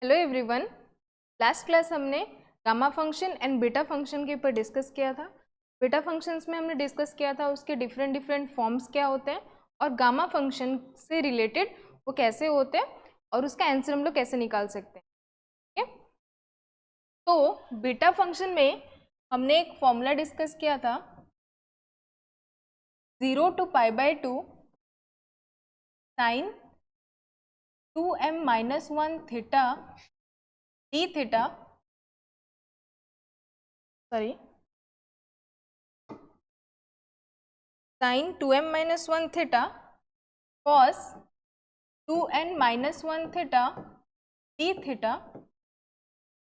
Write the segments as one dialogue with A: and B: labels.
A: Hello everyone. Last class हमने gamma function and beta function के ऊपर डिस्कस किया था। बीटा फंक्शंस में हमने डिस्कस किया था उसके डिफरेंट फॉर्म्स क्या होते हैं और गामा फंक्शन से रिलेटेड वो कैसे होते हैं और उसका आंसर हम लोग कैसे निकाल सकते हैं। ठीक है, तो बीटा फंक्शन में हमने एक फॉर्मूला डिस्कस किया था 0 to π/2 sin 2m-1 theta d theta sin 2m-1 theta cos 2n-1 theta d theta,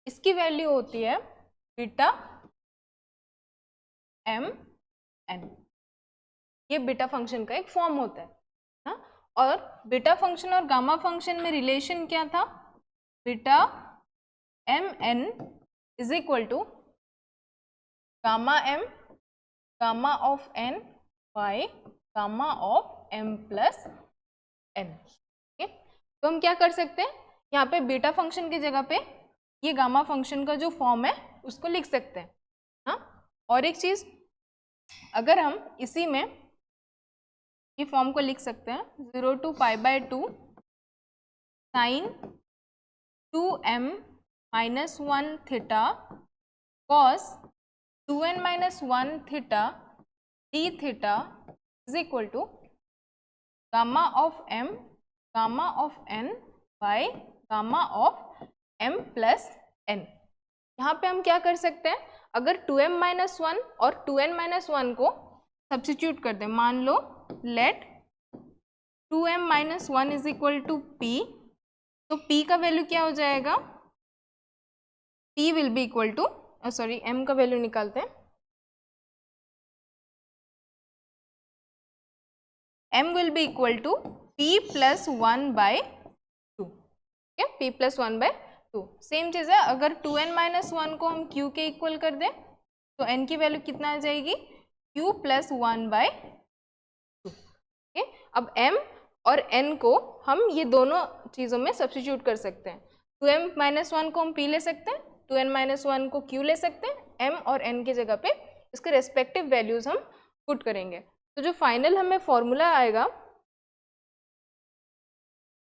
A: इसकी वैल्यू होती है बीटा m n। ये बीटा फंक्शन का एक फॉर्म होता है ना। और बीटा फंक्शन और गामा फंक्शन में रिलेशन क्या था? Beta m n is equal to gamma m gamma of n by gamma of m plus n। तो हम क्या कर सकते हैं, यहाँ पे बीटा फंक्शन की जगह पे ये गामा फंक्शन का जो फॉर्म है उसको लिख सकते हैं हाँ। और एक चीज, अगर हम इसी में ये फॉर्म को लिख सकते हैं 0 to π/2 sin 2m-1 theta cos 2n-1 theta d theta is equal to gamma of m gamma of n by gamma of m plus n। यहाँ पे हम क्या कर सकते हैं, अगर 2m-1 और 2n-1 को सब्स्टिट्यूट कर दें, मान लो let 2m-1 is equal to p, तो p का वैल्यू क्या हो जाएगा? p will be equal to m का वैल्यू निकालते हैं, m will be equal to p plus 1/2। ठीक है, p प्लस 1/2। सेम चीज है, अगर 2n-1 को हम q के इक्वल कर दें तो n की वैल्यू कितना आ जाएगी? q plus 1/2। ठीक, अब m और n को हम ये दोनों चीज़ों में सब्स्टिट्यूट कर सकते हैं। 2m-1 को हम p ले सकते हैं, 2n-1 को q ले सकते हैं, m और n की जगह पे इसके रेस्पेक्टिव वैल्यूज हम पुट करेंगे। तो जो फाइनल हमें फॉर्मूला आएगा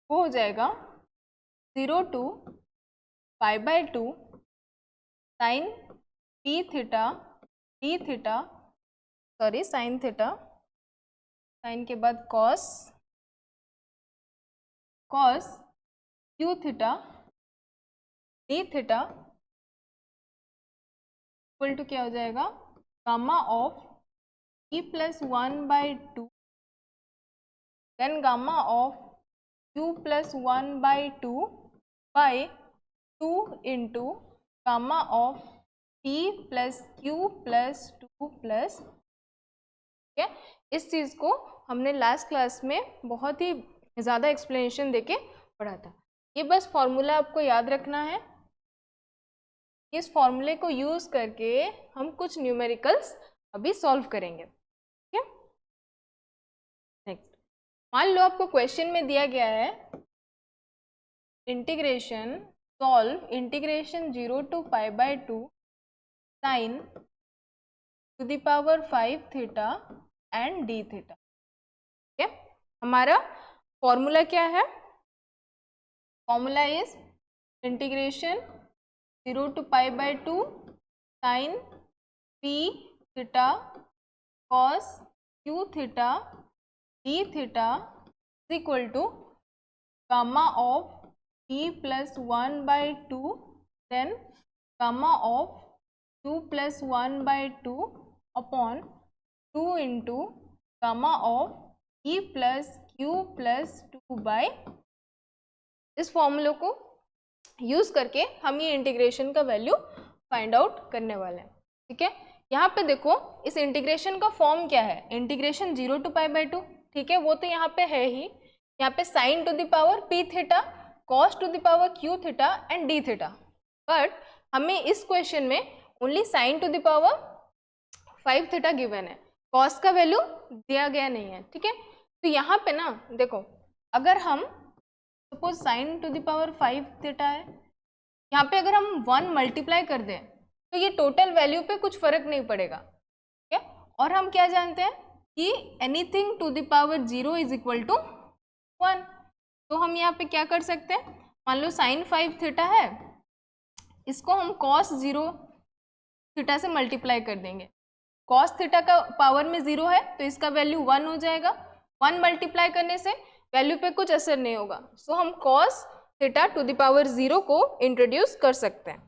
A: वो हो जाएगा 0 to π/2 sin p theta d theta, sorry sine theta, sine के बाद cos q theta d theta equal to क्या हो जाएगा? Gamma of p plus 1/2 then gamma of q plus 1/2 by 2 into gamma of p plus q plus 2 plus. ठीक है, इस चीज़ को हमने लास्ट क्लास में बहुत ही ज़्यादा एक्सप्लेनेशन देके पढ़ा था। ये बस फॉर्मूला आपको याद रखना है, इस फॉर्मूले को यूज़ करके हम कुछ न्यूमेरिकल्स अभी सॉल्व करेंगे। ठीक है, नेक्स्ट मान लो आपको क्वेश्चन में दिया गया है integration solve integration 0 to π/2 sin to the power 5 theta and d theta. ठीक है, हमारा फॉर्मूला क्या है? Formula is integration 0 to π/2 sin p theta cos q theta d theta is equal to gamma of p plus 1/2 then gamma of q plus 1/2 upon 2 into gamma of e plus q plus 2/। इस फॉर्मूले को use करके हम ये integration का value find out करने वाले हैं। ठीक है, यहाँ पे देखो इस इंटीग्रेशन का फॉर्म क्या है? Integration 0 to π/2। ठीक है, वो तो यहाँ पे है ही, यहाँ पे sign to the power p theta cos two the power q theta and d theta, but हमें इस क्वेश्चन में only sign to the power 5 theta given है, कॉस का वैल्यू दिया गया नहीं है। ठीक है, तो यहाँ पे ना देखो, अगर हम suppose sign to the power 5 theta है यहाँ पे अगर हम 1 मल्टीप्लाई कर दें तो ये टोटल वैल्यू पे कुछ फर्क नहीं पड़ेगा, ठीक है। और हम क्या जानते हैं कि anything to the power 0 is equal to 1। तो हम यहाँ पे क्या कर सकते हैं, मान लो साइन 5 थीटा है, इसको हम कॉस 0 थीटा से मल्टीप्लाई कर देंगे। कॉस थीटा का पावर में 0 है तो इसका वैल्यू 1 हो जाएगा। 1 मल्टीप्लाई करने से वैल्यू पे कुछ असर नहीं होगा, सो हम cos theta two the power 0 को इंट्रोड्यूस कर सकते हैं।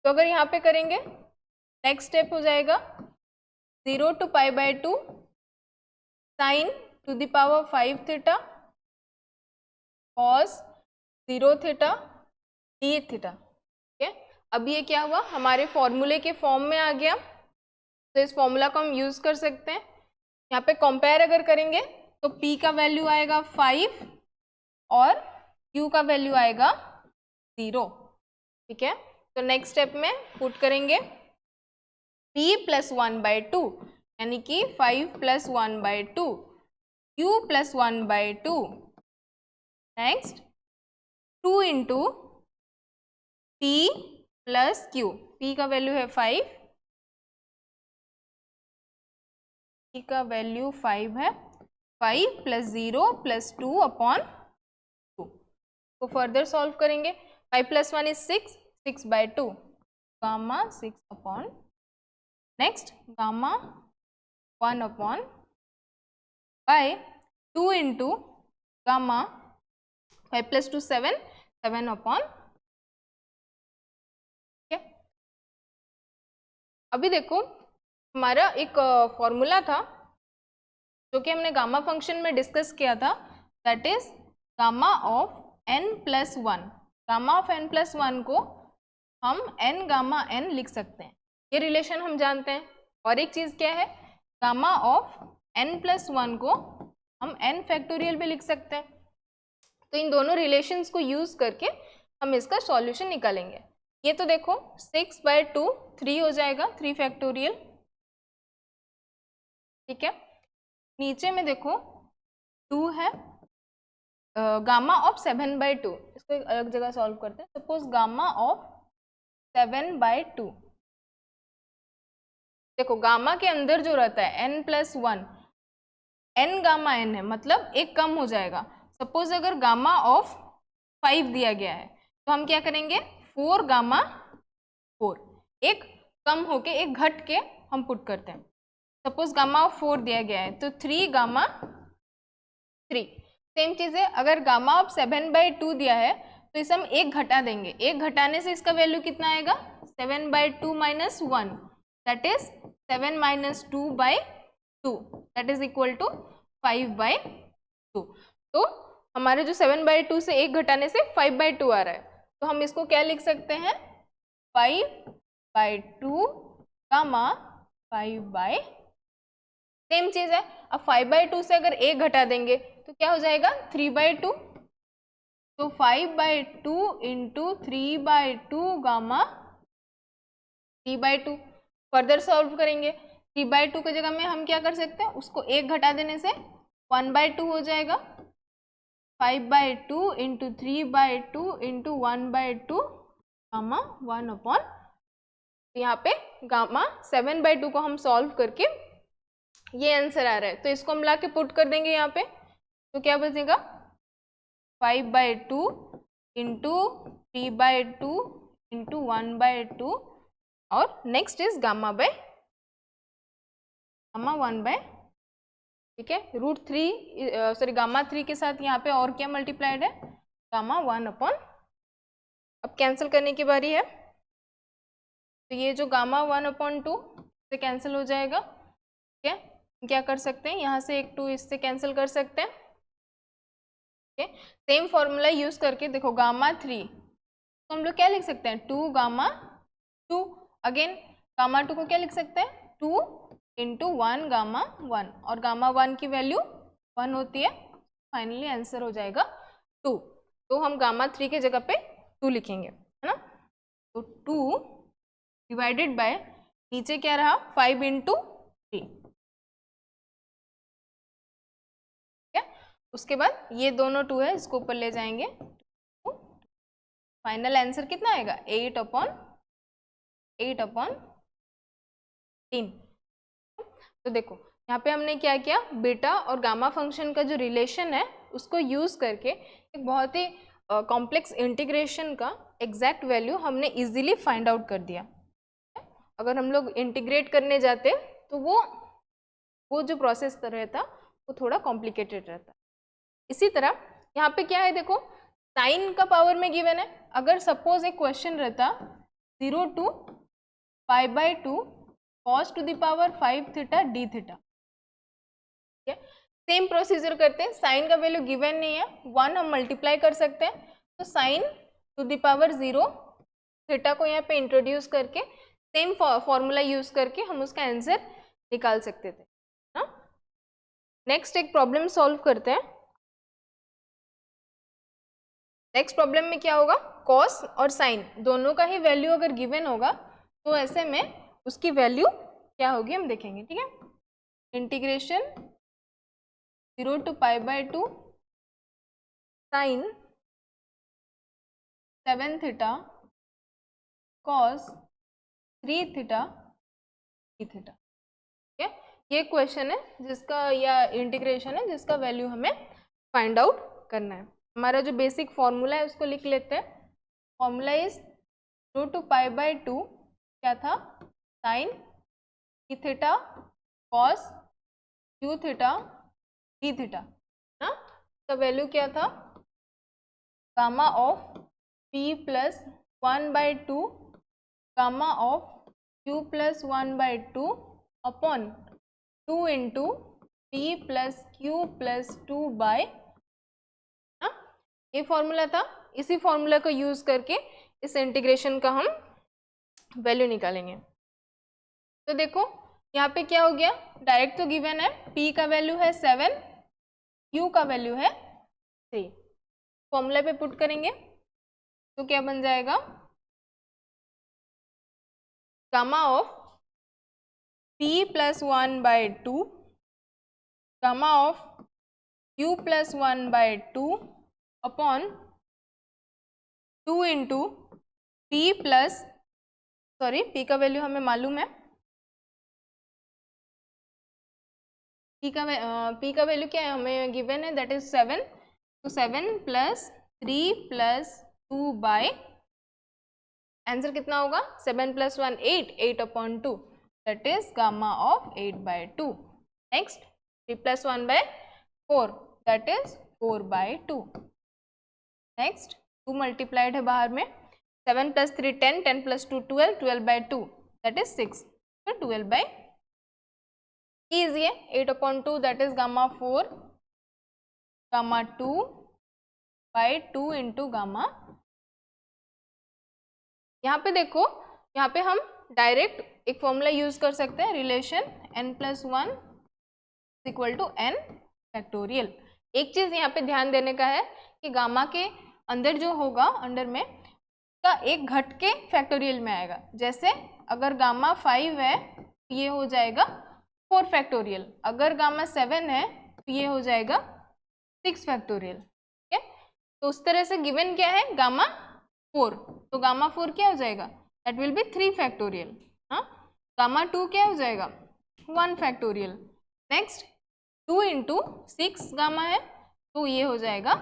A: तो अगर यहाँ पे करेंगे, नेक्स्ट स्टेप हो जाएगा 0 to π/2 sine to the power 5 theta cos 0 theta d theta, ठीक है। अब ये क्या हुआ, हमारे फॉर्मूले के फॉर्म में आ गया, तो इस फॉर्मूला को हम यूज कर सकते हैं। यहाँ पे कंपेयर अगर करेंगे तो P का वैल्यू आएगा 5 और Q का वैल्यू आएगा 0, ठीक है। तो नेक्स्ट स्टेप में पुट करेंगे P + 1/2 यानी कि 5 + 1/2, Q + 1/2, next 2 × P + Q। P का वैल्यू है 5, P का वैल्यू 5 है, 5 + 0 + 2/2। तो फर्दर सॉल्व करेंगे, 5 + 1 is 6, 6/2, gamma 6 next gamma 1/2 × gamma 5 + 2 7, 7/, ठीक है। अभी देखो हमारा एक फॉर्मूला था जो कि हमने गामा फंक्शन में डिस्कस किया था, that is gamma of n+1। Gamma of n+1 को हम n गामा n लिख सकते हैं, ये रिलेशन हम जानते हैं। और एक चीज क्या है, गामा ऑफ n+1 को हम n फैक्टोरियल भी लिख सकते हैं। तो इन दोनों रिलेशंस को यूज करके हम इसका सॉल्यूशन निकालेंगे। ये तो देखो 6/2 3 हो जाएगा, 3 फैक्टोरियल, ठीक है। नीचे में देखो 2 है, गामा ऑफ 7/2, इसको एक अलग जगह सॉल्व करते हैं। सपोज गामा ऑफ 7/2, देखो गामा के अंदर जो रहता है n+1, n गामा n है, मतलब एक कम हो जाएगा। सपोज अगर गामा ऑफ 5 दिया गया है तो हम क्या करेंगे, 4 गामा 4, एक कम होके एक घट के हम पुट करते हैं। सपोज गामा ऑफ 4 दिया गया है तो 3 गामा 3। सेम चीज है, अगर गामा ऑफ 7/2 दिया है तो इसे हम एक घटा देंगे, एक घटाने से इसका वैल्यू कितना आएगा, 7/2 - 1, that is 7 - 2/2, that is equal to 5/2। तो हमारे जो 7/2 से एक घटाने से 5/2 आ रहा है, तो हम इसको क्या लिख सकते हैं, 5/2 गामा 5/, सेम चीज है। अब 5/2 से अगर एक घटा देंगे तो क्या हो जाएगा, 3/2, तो 5/2 × 3/2 गामा 3/2। फर्दर सॉल्व करेंगे, 3/2 की जगह में हम क्या कर सकते हैं, उसको एक घटा देने से 1/2 हो जाएगा। 5/2 × 3/2 × 1/2 गामा 1/, यहाँ पे गामा 7/2 को हम सॉल्व करके ये आंसर आ रहा है, तो इसको हम ला के पुट कर देंगे यहाँ पे, तो क्या बचेगा, 5/2 × 3/2 × 1/2 और नेक्स्ट इज गामा 1/, ठीक है। √3 सॉरी गामा 3 के साथ यहाँ पे और क्या मल्टीप्लाइड है, गामा 1/। अब कैंसिल करने की बारी है, तो ये जो गामा 1/2 से कैंसिल हो जाएगा, ठीक है। क्या कर सकते हैं, यहाँ से एक 2 इससे कैंसिल कर सकते हैं, ठीक है। सेम फॉर्मूला यूज करके देखो गामा 3 तो हम लोग क्या लिख सकते हैं, 2 गामा 2, अगेन गामा 2 को क्या लिख सकते हैं, 2 × 1 गामा 1, और गामा 1 की वैल्यू 1 होती है, फाइनली आंसर हो जाएगा 2। तो हम गामा 3 के जगह पे 2 लिखेंगे, है ना। तो 2 डिवाइडेड बाय नीचे क्या रहा, 5 × 3, ठीक है। उसके बाद ये दोनों 2 है, इसको ऊपर ले जाएंगे, फाइनल आंसर कितना आएगा 8/10। तो देखो यहाँ पे हमने क्या किया, बीटा और गामा फंक्शन का जो रिलेशन है उसको यूज करके एक बहुत ही कॉम्प्लेक्स इंटीग्रेशन का एग्जैक्ट वैल्यू हमने इजीली फाइंड आउट कर दिया। अगर हम लोग इंटीग्रेट करने जाते तो वो जो प्रोसेस रहता वो थोड़ा कॉम्प्लिकेटेड रहता। इसी तरह यहाँ पे क्या है देखो, साइन का पावर में गिवन है। अगर सपोज एक क्वेश्चन रहता 0 to π/2 cos to the power 5 theta d theta, ठीक है। सेम प्रोसीजर करते हैं, साइन का वैल्यू गिवन नहीं है, 1 हम मल्टीप्लाई कर सकते हैं, तो sign to the power 0 theta को यहाँ पे इंट्रोड्यूस करके सेम फॉर्मूला यूज करके हम उसका आंसर निकाल सकते थे ना। नेक्स्ट एक प्रॉब्लम सॉल्व करते हैं। नेक्स्ट प्रॉब्लम में क्या होगा, कॉस और साइन दोनों का ही वैल्यू अगर गिवन होगा तो ऐसे में उसकी वैल्यू क्या होगी हम देखेंगे, ठीक है। Integration 0 to π/2 sine 7 theta cos 3 theta d theta, ठीक है। ये क्वेश्चन है जिसका या इंटीग्रेशन है जिसका वैल्यू हमें फाइंड आउट करना है। हमारा जो बेसिक फॉर्मूला है उसको लिख लेते हैं। फॉर्मूला इज 0 to π/2 क्या था, sine e theta cos q theta d theta ना। तो वैल्यू क्या था, gamma of p plus 1/2 gamma of q plus 1/2 upon 2 into p plus q plus 2 by, ये फॉर्मूला था। इसी फॉर्मूला को यूज करके इस इंटीग्रेशन का हम वैल्यू निकालेंगे। तो देखो यहाँ पे क्या हो गया, डायरेक्ट तो गिवन है, p का वैल्यू है 7, q का वैल्यू है 3, फॉर्मूला पे पुट करेंगे तो क्या बन जाएगा, gamma of p plus 1/2 gamma of q plus 1/2 upon 2 into p plus, sorry p का वैल्यू हमें मालूम है, p का वैल्यू क्या है हमें गिवन है, दैट इज 7, तो 7 प्लस 3 प्लस 2 बाय, आंसर कितना होगा 7 plus 1 8, 8/2, that is gamma of 8/2। Next 3 plus 1/4, that is 4/2। Next 2 multiplied है बाहर में, 7 प्लस 3 10, 10 प्लस 2 12, 12/2 दैट इज 6, तो 12/, इजी है, 8/2 that is gamma 4 gamma 2/2 into gamma. यहाँ पे देखो, यहाँ पे हम डायरेक्ट एक फॉर्मूला यूज कर सकते हैं, relation n+1 equal to n factorial. एक चीज यहाँ पे ध्यान देने का है कि गामा के अंदर जो होगा, अंडर में का एक घट के फैक्टोरियल में आएगा। जैसे अगर गामा 5 है तो ये हो जाएगा 4 फैक्टोरियल, अगर गामा 7 है तो ये हो जाएगा 6 फैक्टोरियल, ठीक है। तो उस तरह से गिवन क्या है, गामा 4, तो गामा 4 क्या हो जाएगा, दैट विल बी 3 फैक्टोरियल। हाँ, गामा 2 क्या हो जाएगा 1 फैक्टोरियल। नेक्स्ट 2 इंटू 6 गामा है तो ये हो जाएगा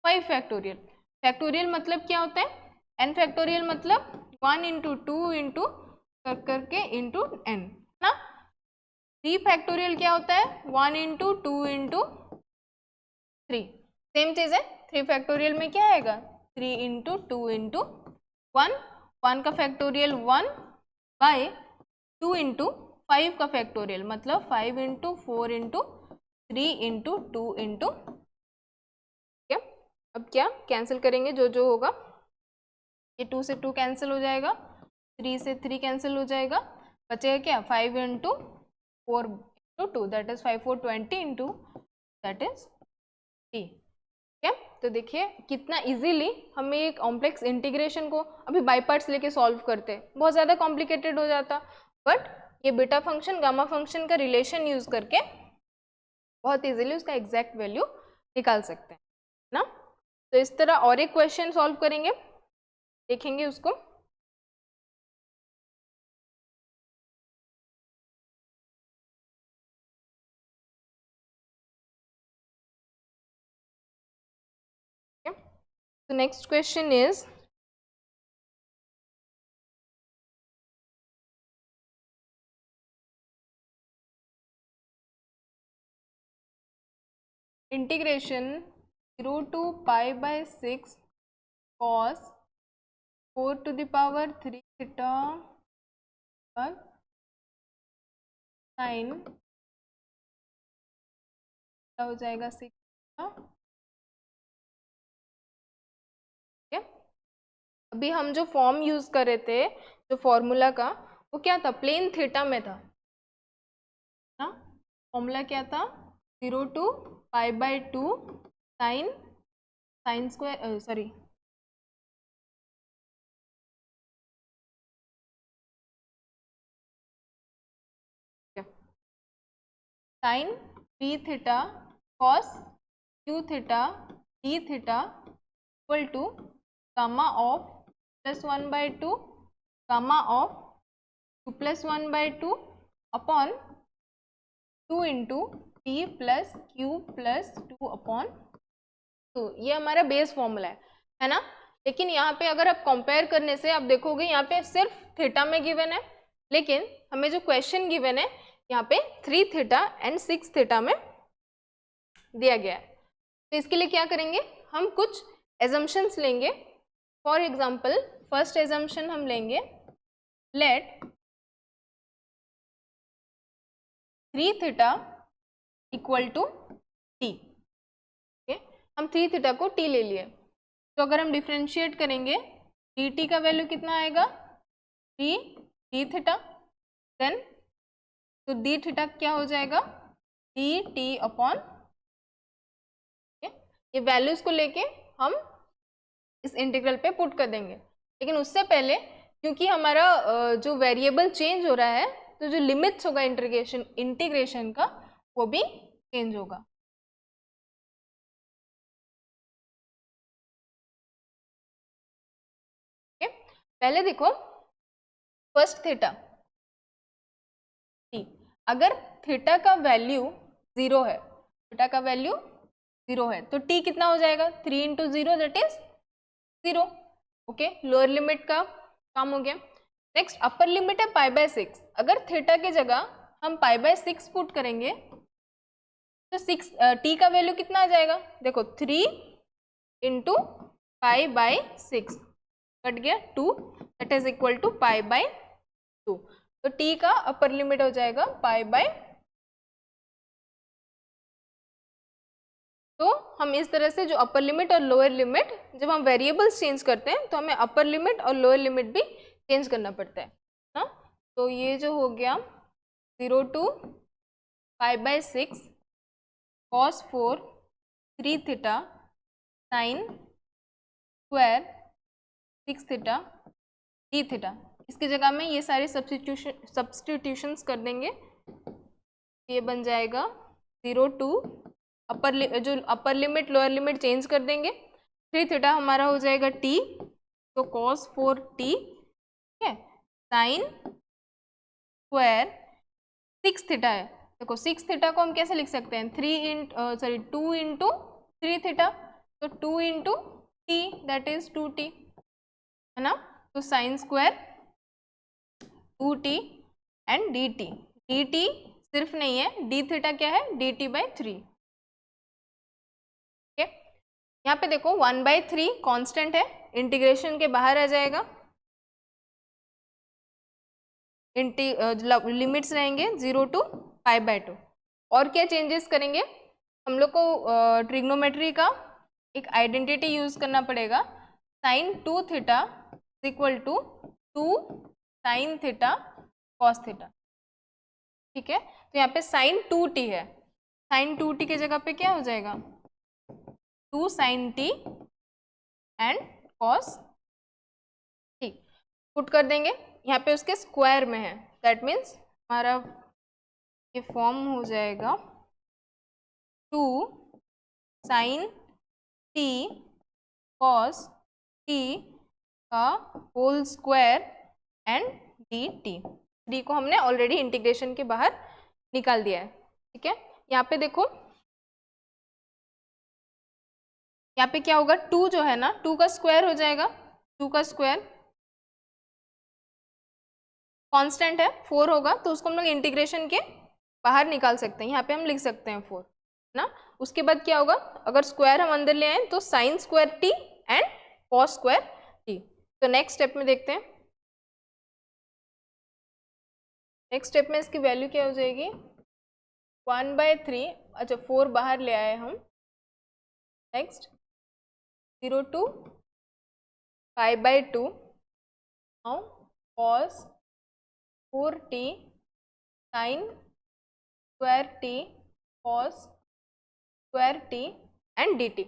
A: 5 फैक्टोरियल। फैक्टोरियल मतलब क्या होता है, n फैक्टोरियल मतलब 1 इंटू 2 इंटू करके इंटू n ना। 3 फैक्टोरियल क्या होता है, 1 इंटू 2 इंटू 3, सेम चीज है। 3 फैक्टोरियल में क्या आएगा, 3 इंटू 2 इंटू 1, 1 का फैक्टोरियल 1 बाय 2 इंटू 5 का फैक्टोरियल मतलब 5 इंटू 4 इंटू 3 इंटू 2 इंटू, ठीक है। अब क्या कैंसिल करेंगे, जो होगा, ये 2 से 2 कैंसिल हो जाएगा, 3 से 3 कैंसिल हो जाएगा, बचेगा क्या 5 into 4 into 2 that is 5 4 20 into that is 3, ठीक है। तो देखिए कितना इजीली हम ये कॉम्प्लेक्स इंटीग्रेशन को अभी बाय पार्ट्स लेके सॉल्व करते हैं, बहुत ज़्यादा कॉम्प्लिकेटेड हो जाता, बट ये बीटा फंक्शन गामा फंक्शन का रिलेशन यूज करके बहुत इजीली उसका एग्जैक्ट वैल्यू निकाल सकते हैं ना। तो इस तरह और एक क्वेश्चन सॉल्व करेंगे। देखेंगे उसको। So next question is integration 0 to pi by 6 cos 4 to the power 3 theta पर sin क्या हो जाएगा 6 theta। ठीक है, अभी हम जो फॉर्म यूज कर रहे थे, जो फॉर्मूला का, वो क्या था, प्लेन थीटा में था ना। फॉर्मूला क्या था, 0 to pi by 2 sine sine square sorry sine p theta cos q theta d theta equal to gamma of +1/2 gamma of 2+1/2 upon 2 into t plus q plus 2 upon 2। ये हमारा base formula है ना। लेकिन यहाँ पे अगर आप कंपेयर करने से आप देखोगे यहाँ पे सिर्फ थीटा में गिवन है, लेकिन हमें जो क्वेश्चन गिवन है यहाँ पे 3 थीटा एंड 6 थीटा में दिया गया है। तो इसके लिए क्या करेंगे, हम कुछ एजम्पशंस लेंगे। फॉर एग्जाम्पल फर्स्ट एजम्पशन हम लेंगे, let 3 theta equal to t. हम 3 थीटा को टी ले लिए, तो अगर हम डिफ्रेंशिएट करेंगे डी टी का वैल्यू कितना आएगा, 3 डी थीटा, देन तो डी थीटा क्या हो जाएगा, डी टी अपॉन, ये वैल्यूज को लेके हम इस इंटीग्रल पे पुट कर देंगे। लेकिन उससे पहले क्योंकि हमारा जो वेरिएबल चेंज हो रहा है, तो जो लिमिट्स होगा इंटीग्रेशन का वो भी चेंज होगा। पहले देखो फर्स्ट थीटा टी, अगर थीटा का वैल्यू 0 है, थीटा का वैल्यू 0 है, तो टी कितना हो जाएगा, 3 into 0 that is 0। Okay, lower limit का काम हो गया। नेक्स्ट अपर लिमिट है पाई बाय 6, अगर थीटा की जगह हम पाई बाय 6 पुट करेंगे तो 6 टी का वैल्यू कितना आ जाएगा, देखो 3 इंटू पाई बाय 6 कट गया 2, that is equal to pi by 2। तो टी का अपर लिमिट हो जाएगा पाई बाय, तो हम इस तरह से जो अपर लिमिट और लोअर लिमिट, जब हम वेरिएबल्स चेंज करते हैं तो हमें अपर लिमिट और लोअर लिमिट भी चेंज करना पड़ता है ना। तो ये जो हो गया 0 to pi by 6 cos 4 3 theta sine square 6 theta d theta, इसकी जगह में ये सारे सब्स्टिट्यूशंस कर देंगे। ये बन जाएगा 0 टू जो upper limit lower limit change कर देंगे, 3 थीटा हमारा हो जाएगा टी, तो cos 4 टी, ठीक है, साइन स्क्वायर 6 थीटा है, देखो 6 थीटा को हम कैसे लिख सकते हैं, 2 इंटू 3 थीटा, तो 2 into T that is 2t, है ना। तो sine square 2t and dt, dt सिर्फ नहीं है, डी थीटा क्या है, dt बाई 3। ठीक है, यहाँ पे देखो 1/3 कांस्टेंट है, इंटीग्रेशन के बाहर आ जाएगा, लिमिट्स रहेंगे 0 टू पाई बाय 2। और क्या चेंजेस करेंगे, हम लोग को ट्रिग्नोमेट्री का एक आइडेंटिटी यूज करना पड़ेगा, sine 2 theta equal to 2 sine theta cos theta. ठीक है, तो यहाँ पे साइन 2t है, साइन 2t की जगह पे क्या हो जाएगा, 2 sine t and cos t put कर देंगे, यहाँ पे उसके स्क्वायर में है, दैट मीन्स हमारा ये फॉर्म हो जाएगा 2 साइन t कॉस t का होल स्क्वायर एंड dt। 3 को हमने ऑलरेडी इंटीग्रेशन के बाहर निकाल दिया है, ठीक है। यहाँ पे देखो, यहाँ पे क्या होगा, 2 जो है ना, 2 का स्क्वायर हो जाएगा, 2 का स्क्वायर कांस्टेंट है, 4 होगा, तो उसको हम लोग इंटीग्रेशन के बाहर निकाल सकते हैं। यहाँ पे हम लिख सकते हैं 4 ना। उसके बाद क्या होगा, अगर स्क्वायर हम अंदर ले आए तो sign square T and cos square T. तो नेक्स्ट स्टेप में देखते हैं, नेक्स्ट स्टेप में इसकी वैल्यू क्या हो जाएगी, 1/3, अच्छा 4 बाहर ले आए हम। Next 0 to π/2, now cos 4t sin square t cos square t and dt।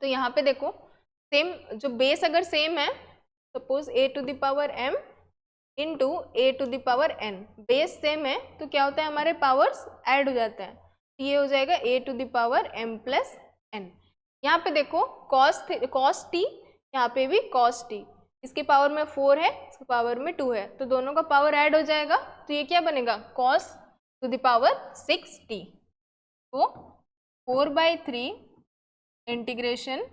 A: तो यहाँ पे देखो, सेम जो बेस अगर सेम है, suppose a to the power m into a to the power n, base same है तो क्या होता है, हमारे पावर्स ऐड हो जाते हैं। तो ये हो जाएगा a to the power m plus n। यहाँ पे देखो cos t, यहाँ पे भी cos t, इसके पावर में 4 है, इसके पावर में 2 है, तो दोनों का पावर ऐड हो जाएगा, तो ये क्या बनेगा, cos to the power 6t। तो 4/3 इंटीग्रेशन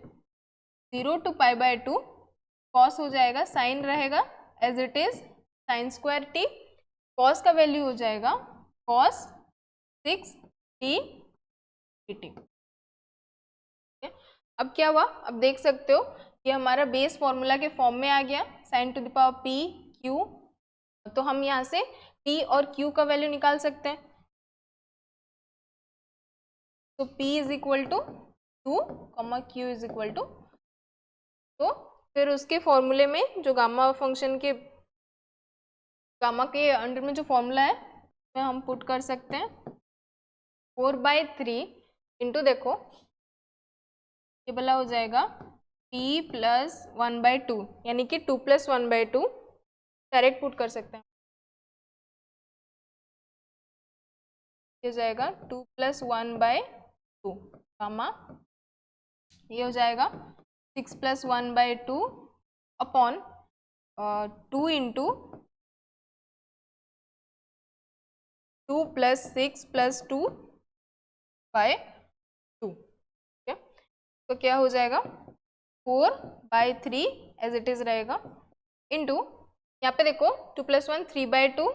A: 0 to π/2, cos हो जाएगा, साइन रहेगा as it is sine square t, cos का वैल्यू हो जाएगा cos 6t dt। अब क्या हुआ, अब देख सकते हो ये हमारा बेस फॉर्मूला के फॉर्म में आ गया, sign to the power p q। तो हम यहाँ से p और q का वैल्यू निकाल सकते हैं। तो p is equal to 2, q is equal to, तो फिर उसके फॉर्मूले में जो गामा फंक्शन के, गामा के अंडर में जो फॉर्मूला है में हम पुट कर सकते हैं 4/3 इंटू, देखो ये वाला हो जाएगा p प्लस 1/2, यानी कि 2 + 1/2 डायरेक्ट पुट कर सकते हैं, ये हो जाएगा 2 + 1/2 गामा, ये हो जाएगा 6 + 1/2 अपॉन 2 इंटू 2 + 6 + 2/2, ठीक है। तो क्या हो जाएगा 4/3 एज इट इज रहेगा, इंटू यहाँ पे देखो 2 + 1 3/2,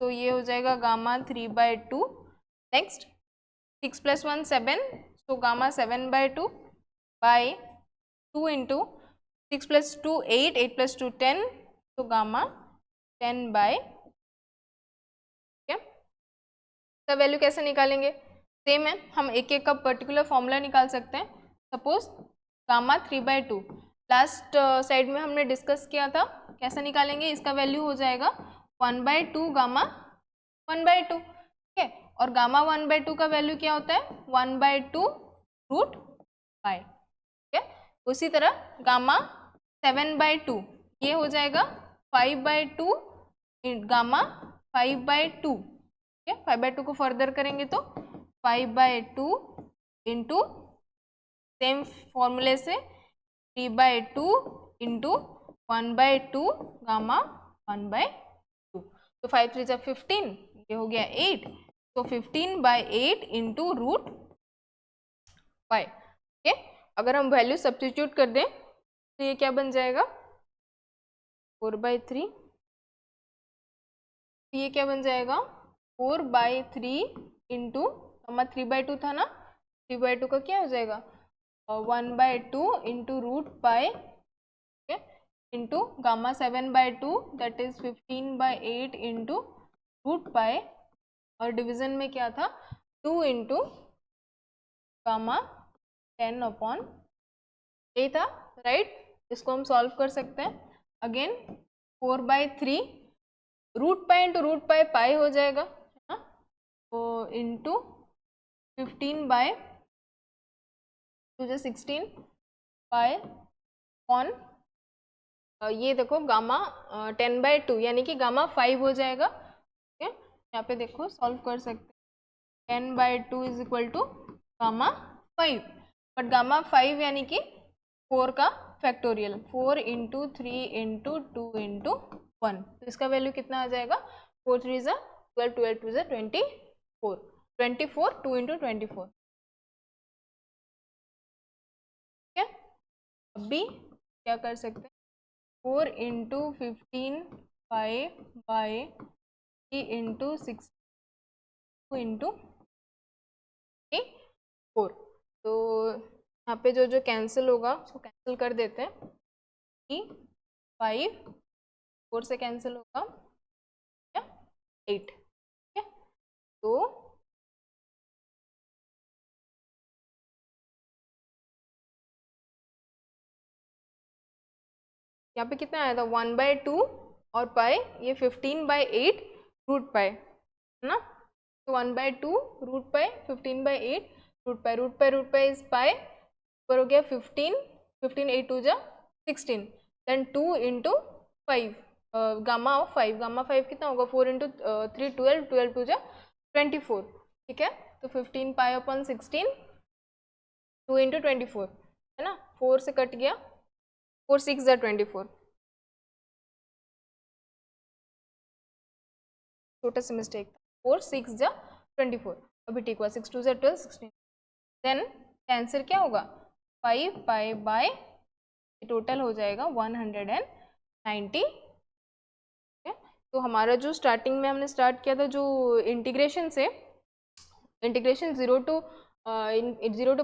A: तो ये हो जाएगा गामा 3/2। नेक्स्ट 6 + 1 7, तो गामा 7/2 बाय 2 इंटू 6 + 2 8, 8 + 2 10, तो गामा 10/, इसका वैल्यू कैसे निकालेंगे, सेम है, हम एक एक का पर्टिकुलर फॉर्मूला निकाल सकते हैं। सपोज गामा 3/2 लास्ट साइड में हमने डिस्कस किया था, कैसे निकालेंगे, इसका वैल्यू हो जाएगा 1/2 गामा 1/2, ठीक है। और गामा 1/2 का वैल्यू क्या होता है, 1/2 रूट पाई, ठीक है। उसी तरह गामा 7/2 ये हो जाएगा 5/2 गामा 5/2, ठीक है। 5/2 को फर्दर करेंगे तो 5/2 इंटू सेम फॉर्मूले से 3/2 इंटू 1/2 गामा 1/2, तो 5 3 जा 15, ये हो गया 8, तो 15/8 इंटू रूट 5, ठीक है। अगर हम वैल्यू सब्स्टिट्यूट कर दें तो ये क्या बन जाएगा 4/3, तो ये क्या बन जाएगा 4/3 इंटू 3/2 था ना, 3/2 का क्या हो जाएगा 1/2 इंटू रूट पाई, ठीक है, into gamma 7/2 that is 15/8 into root pi, और डिवीजन में क्या था 2 इंटू गामा 10/, यही था, राइट। इसको हम सॉल्व कर सकते हैं। Again 4/3 root pi into root pi pi हो जाएगा, है ना, तो इंटू 15/16 पाई ऑन, ये देखो गामा 10/2 यानी कि गामा 5 हो जाएगा, ठीक है। यहाँ पे देखो सॉल्व कर सकते हैं, 10/2 is equal to gamma 5, but gamma 5 यानी कि 4 का फैक्टोरियल, 4 इंटू 3 इंटू 2 इंटू 1, तो इसका वैल्यू कितना आ जाएगा, 4 3 ज़ा 12, 12 2 ज़ा 24, 24 2 इंटू 24, ठीक है। अभी क्या कर सकते हैं, 4 इंटू 15 5 बाई 3 इंटू 6 2 इंटू 4, तो यहाँ पे जो जो कैंसिल होगा उसको कैंसिल कर देते हैं, 5 4 से कैंसिल होगा 8, ठीक है। तो यहाँ पे कितना आया था, 1/2 और पाई, ये 15/8 रूट पाई है ना, तो 1/2 root pi 15/8 root pi is pi, ऊपर हो गया 15, 15 8 2 जा 16, then 2 into 5, gamma of 5, gamma 5 कितना होगा, 4 इंटू 3 12, 12 2 जा 24, ठीक है। तो 15 पाई अपॉन 16, 2 इंटू 24 है ना, 4 से कट गया, 4 6 जा 24, छोटा सा मिस्टेक था, 4 6 जा 24, अभी ठीक हुआ, 6 2 जा 12 16, देन आंसर क्या होगा, 5 पाई बाय, टोटल हो जाएगा 190, तो हमारा जो स्टार्टिंग में हमने स्टार्ट किया था जो इंटीग्रेशन से, integration 0 to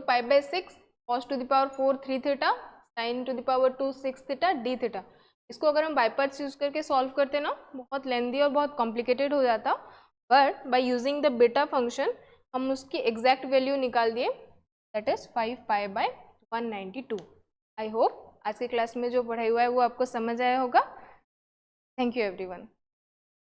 A: π/6 cos to the power 4 3 theta sin to the power 2 6 theta d theta, इसको अगर हम बाई पार्ट्स यूज करके सॉल्व करते ना, बहुत लेंदी और बहुत कॉम्प्लिकेटेड हो जाता, but by using the beta function हम उसकी एग्जैक्ट वैल्यू निकाल दिए, that is 5 pi by 192। I hope आज के क्लास में जो पढ़ाई हुआ है वो आपको समझ आया होगा। Thank you everyone.